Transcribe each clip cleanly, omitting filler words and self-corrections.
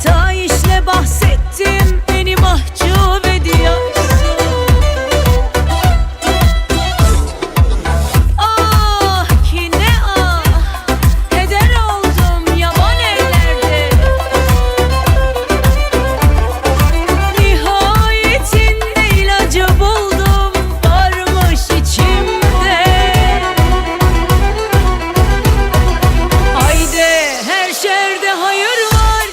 Sitayişle bahsettim, beni mahcup ediyorsun. Ah ki ne ah, heder oldum yaban ellerde. Nihayetinde ilacı buldum, varmış içimde. Haydi her şerde hayır var,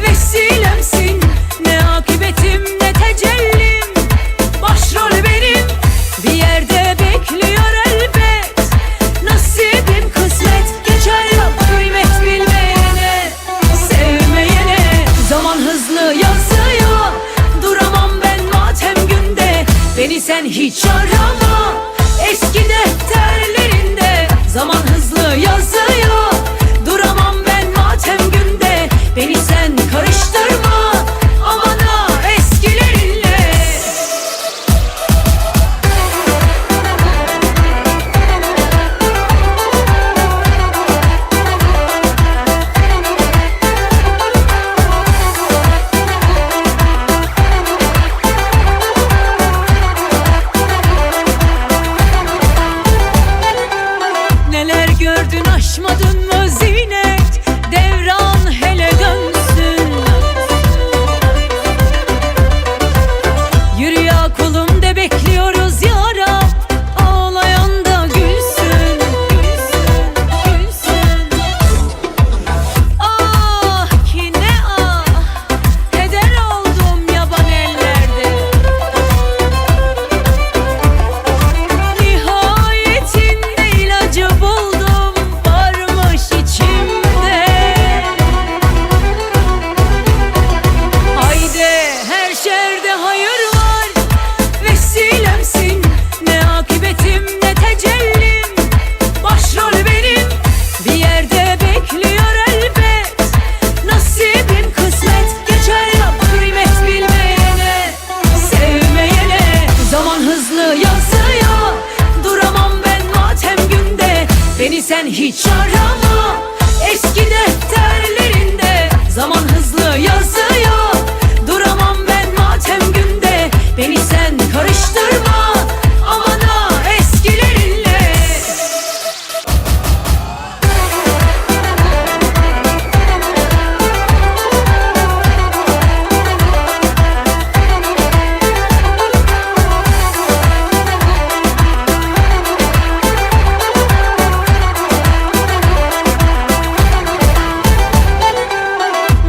vesilemsin. Ne akıbetim ne tecellim, başrol benim. Bir yerde bekliyor elbet, nasibim kısmet. Geçer yok kıymet bilmeyene, sevmeyene. Zaman hızlı yazıyor, duramam ben matem günde. Beni sen hiç arama, eski defterlerinde. Zaman hızlı yazıyor, duramam ben matem günde. Beni sen karıştırma, aman ha eskilerinle. Neler gördün aşmadın mı Zinet, devran hele dönsün. Yürü ya kulum de bekliyoruz ya Rab, ağlayan da gülsün, gülsün, gülsün. Ah ki ne ah, heder oldum yaban ellerde. Nihayetinde ilacı buldum, varmış içimde. Haydi her şerde hayır var, vesilemsin. Ne akıbetim ne tecellim, başrol benim. Bir yerde bekliyor elbet, nasibim kısmet. Geçer yok kıymet bilmeyene, sevmeyene. Zaman hızlı yazıyor, duramam ben matem günde. Beni sen hiç arama, eski defterlerinde. Zaman hızlı yazıyor, duramam ben matem günde. Beni sen karıştırma, aman ha eskilerinle.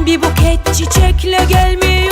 Bir buket çiçekle gelmiyor